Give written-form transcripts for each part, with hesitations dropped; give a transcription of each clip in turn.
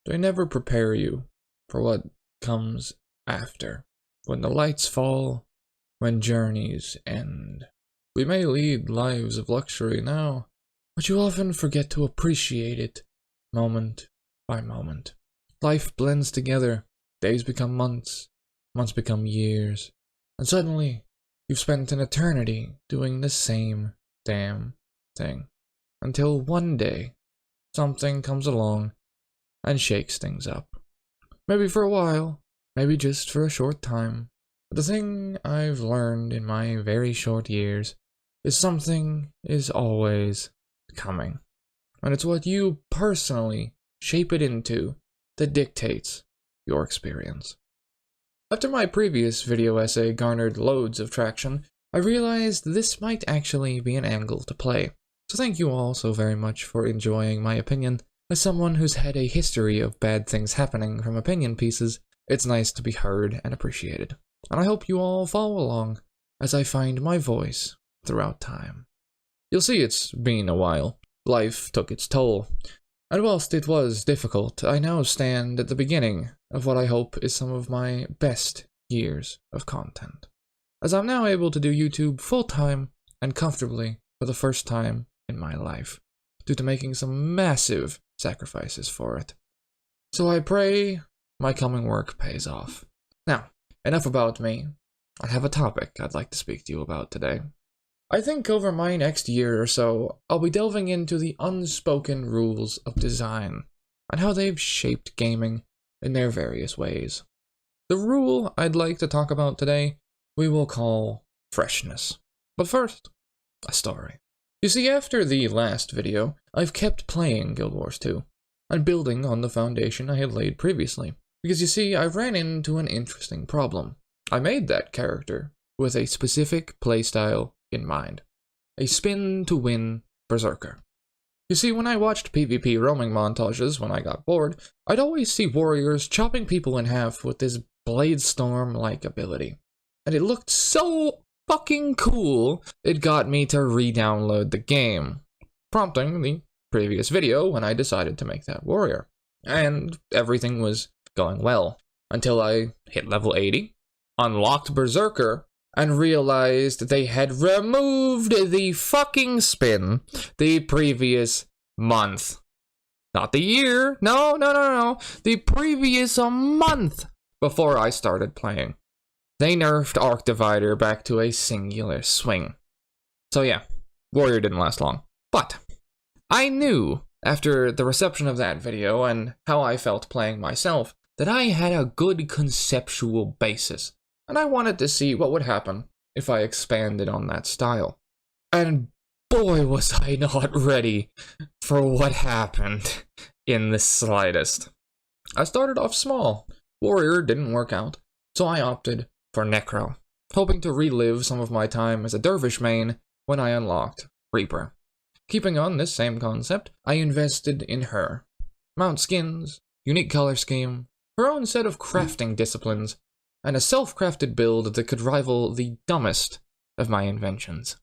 they never prepare you for what comes after. When the lights fall, when journeys end. We may lead lives of luxury now, but you often forget to appreciate it moment by moment. Life blends together, days become months, months become years, and suddenly you've spent an eternity doing the same damn thing. Until one day, something comes along and shakes things up. Maybe for a while, maybe just for a short time. But the thing I've learned in my very short years is something is always coming. And it's what you personally shape it into that dictates your experience. After my previous video essay garnered loads of traction, I realized this might actually be an angle to play. So thank you all so very much for enjoying my opinion. As someone who's had a history of bad things happening from opinion pieces, it's nice to be heard and appreciated. And I hope you all follow along as I find my voice throughout time. You'll see it's been a while. Life took its toll. And whilst it was difficult, I now stand at the beginning of what I hope is some of my best years of content. As I'm now able to do YouTube full-time and comfortably for the first time in my life, due to making some massive sacrifices for it. So I pray my coming work pays off. Now, enough about me. I have a topic I'd like to speak to you about today. I think over my next year or so, I'll be delving into the unspoken rules of design, and how they've shaped gaming in their various ways. The rule I'd like to talk about today, we will call freshness. But first, a story. You see, after the last video, I've kept playing Guild Wars 2, and building on the foundation I had laid previously. Because you see, I ran into an interesting problem. I made that character with a specific playstyle in mind. A spin-to-win berserker. You see, when I watched PvP roaming montages when I got bored, I'd always see warriors chopping people in half with this Bladestorm-like ability. And it looked so fucking cool, it got me to re-download the game, prompting the previous video when I decided to make that warrior. And everything was going well, until I hit level 80, unlocked Berserker, and realized they had removed the fucking spin the previous month. Not the year, no, the previous month before I started playing. They nerfed Arc Divider back to a singular swing. So yeah, Warrior didn't last long. But I knew, after the reception of that video and how I felt playing myself, that I had a good conceptual basis, and I wanted to see what would happen if I expanded on that style. And boy was I not ready for what happened in the slightest. I started off small. Warrior didn't work out, so I opted for Necro, hoping to relive some of my time as a Dervish main when I unlocked Reaper. Keeping on this same concept, I invested in her. Mount skins, unique color scheme, her own set of crafting disciplines, and a self-crafted build that could rival the dumbest of my inventions.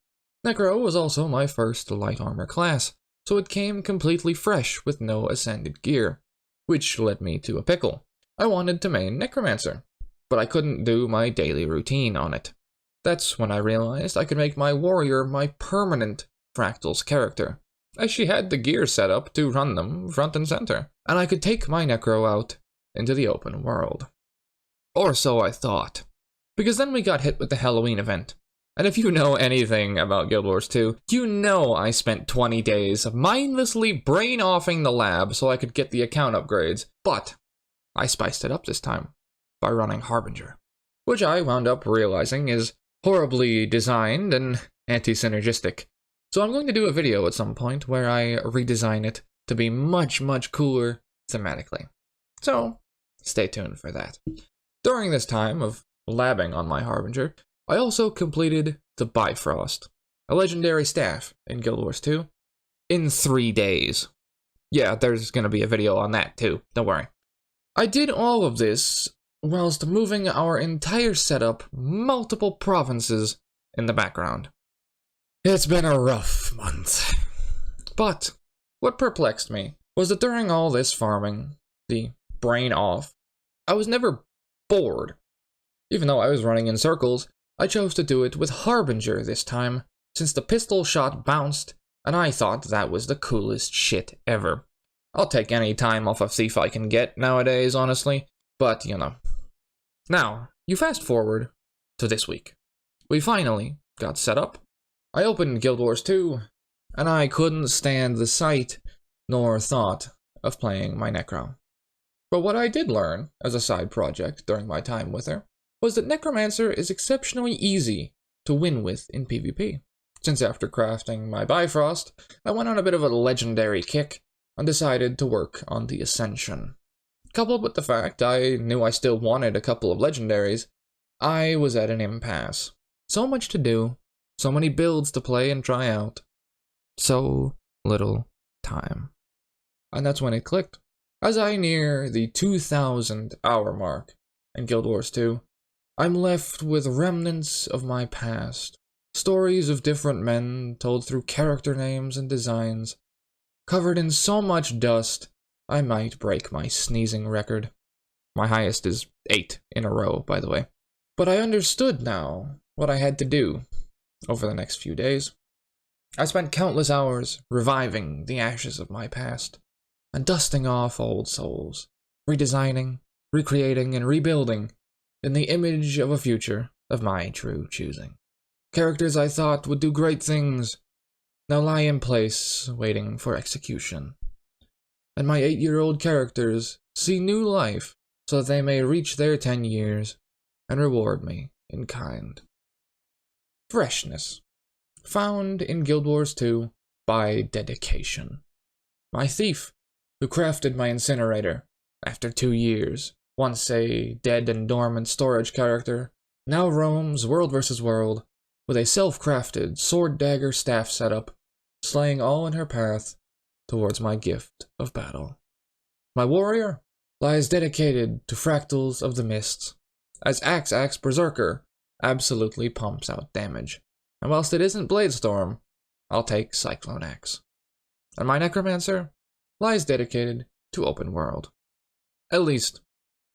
Necro was also my first light armor class, so it came completely fresh with no ascended gear, which led me to a pickle. I wanted to main Necromancer, but I couldn't do my daily routine on it. That's when I realized I could make my warrior my permanent Fractals character, as she had the gear set up to run them front and center, and I could take my Necro out into the open world. Or so I thought. Because then we got hit with the Halloween event. And if you know anything about Guild Wars 2, you know I spent 20 days mindlessly brain-offing the lab so I could get the account upgrades, but I spiced it up this time by running Harbinger, which I wound up realizing is horribly designed and anti-synergistic. So I'm going to do a video at some point where I redesign it to be much cooler thematically. So stay tuned for that. During this time of labbing on my Harbinger, I also completed the Bifrost, a legendary staff in Guild Wars 2, in 3 days. Yeah, there's gonna be a video on that too, don't worry. I did all of this whilst moving our entire setup multiple provinces in the background. It's been a rough month. But what perplexed me was that during all this farming, the brain off, I was never bored. Even though I was running in circles, I chose to do it with Harbinger this time, since the pistol shot bounced, and I thought that was the coolest shit ever. I'll take any time off of Thief I can get nowadays, honestly, but you know. Now, you fast forward to this week. We finally got set up. I opened Guild Wars 2, and I couldn't stand the sight nor thought of playing my Necro. But what I did learn as a side project during my time with her was that Necromancer is exceptionally easy to win with in PvP. Since after crafting my Bifrost, I went on a bit of a legendary kick and decided to work on the Ascension. Coupled with the fact I knew I still wanted a couple of legendaries, I was at an impasse. So much to do, so many builds to play and try out, so little time. And that's when it clicked. As I near the 2,000 hour mark in Guild Wars 2, I'm left with remnants of my past. Stories of different men told through character names and designs, covered in so much dust, I might break my sneezing record. My highest is 8 in a row, by the way. But I understood now what I had to do over the next few days. I spent countless hours reviving the ashes of my past, and dusting off old souls, redesigning, recreating, and rebuilding in the image of a future of my true choosing. Characters I thought would do great things now lie in place, waiting for execution. And my 8-year-old characters see new life so that they may reach their 10 years and reward me in kind. Freshness. Found in Guild Wars 2 by dedication. My thief, who crafted my incinerator after 2 years, once a dead and dormant storage character, now roams world versus world with a self-crafted sword-dagger staff setup, slaying all in her path towards my gift of battle. My warrior lies dedicated to Fractals of the Mists, as Axe Berserker absolutely pumps out damage. And whilst it isn't Bladestorm, I'll take Cyclone Axe. And my Necromancer lies dedicated to open world. At least,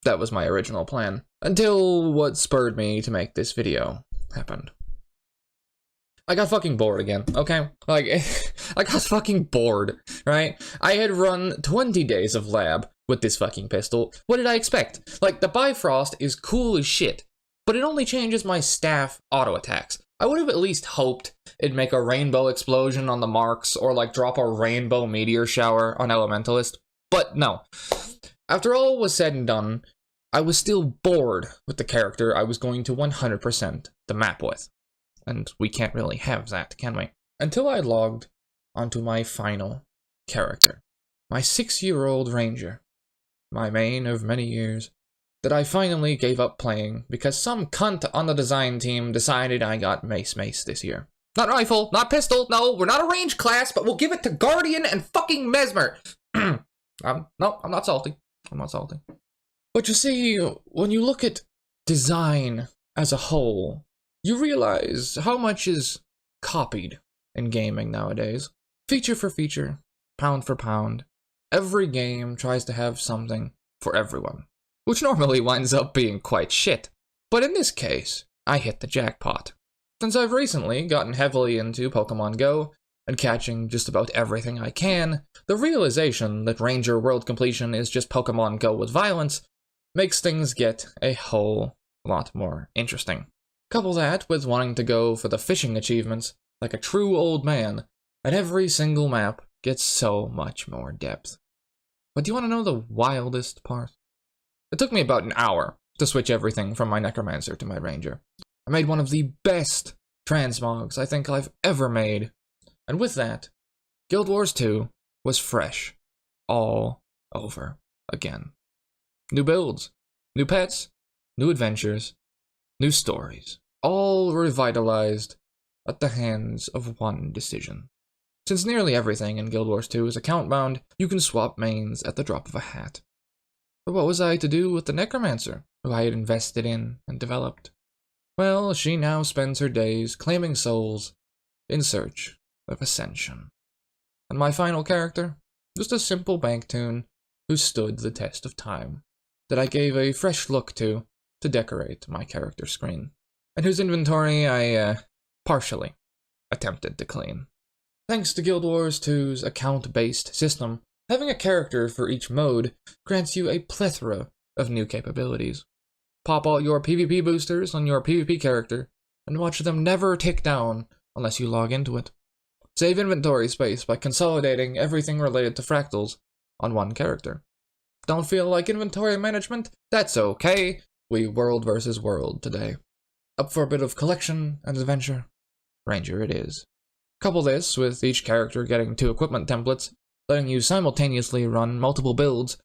that was my original plan, until what spurred me to make this video happened. I got fucking bored again, okay? Like, I got fucking bored, right? I had run 20 days of lab with this fucking pistol. What did I expect? Like, the Bifrost is cool as shit, but it only changes my staff auto attacks. I would have at least hoped it'd make a rainbow explosion on the marks, or like drop a rainbow meteor shower on Elementalist, but no. After all was said and done, I was still bored with the character I was going to 100% the map with. And we can't really have that, can we? Until I logged onto my final character. My 6-year-old ranger. My main of many years. That I finally gave up playing because some cunt on the design team decided I got Mace this year. Not rifle, not pistol, no, we're not a range class, but we'll give it to Guardian and fucking Mesmer. No, I'm not salty. I'm not salty. But you see, when you look at design as a whole, you realize how much is copied in gaming nowadays. Feature for feature, pound for pound, every game tries to have something for everyone, which normally winds up being quite shit. But in this case, I hit the jackpot. Since I've recently gotten heavily into Pokemon Go and catching just about everything I can, the realization that Ranger World Completion is just Pokemon Go with violence makes things get a whole lot more interesting. Couple that with wanting to go for the fishing achievements like a true old man, and every single map gets so much more depth. But do you want to know the wildest part? It took me about an hour to switch everything from my Necromancer to my Ranger. I made one of the best transmogs I think I've ever made, and with that, Guild Wars 2 was fresh all over again. New builds, new pets, new adventures, new stories, all revitalized at the hands of one decision. Since nearly everything in Guild Wars 2 is account bound, you can swap mains at the drop of a hat. But what was I to do with the Necromancer, who I had invested in and developed? Well, she now spends her days claiming souls in search of ascension. And my final character? Just a simple bank tune who stood the test of time, that I gave a fresh look to decorate my character screen, and whose inventory I, partially attempted to clean. Thanks to Guild Wars 2's account-based system, having a character for each mode grants you a plethora of new capabilities. Pop all your PvP boosters on your PvP character, and watch them never tick down unless you log into it. Save inventory space by consolidating everything related to fractals on one character. Don't feel like inventory management? That's okay. We world versus world today. Up for a bit of collection and adventure? Ranger it is. Couple this with each character getting 2 equipment templates, letting you simultaneously run multiple builds,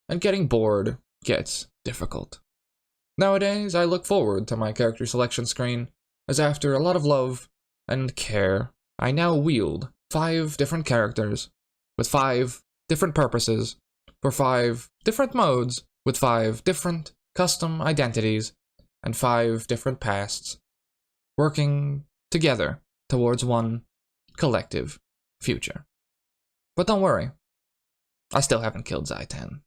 and getting bored gets difficult. Nowadays, I look forward to my character selection screen, as after a lot of love and care, I now wield 5 different characters, with 5 different purposes, for 5 different modes, with 5 different custom identities, and 5 different pasts, working together towards one collective future. But don't worry, I still haven't killed Zhaitan.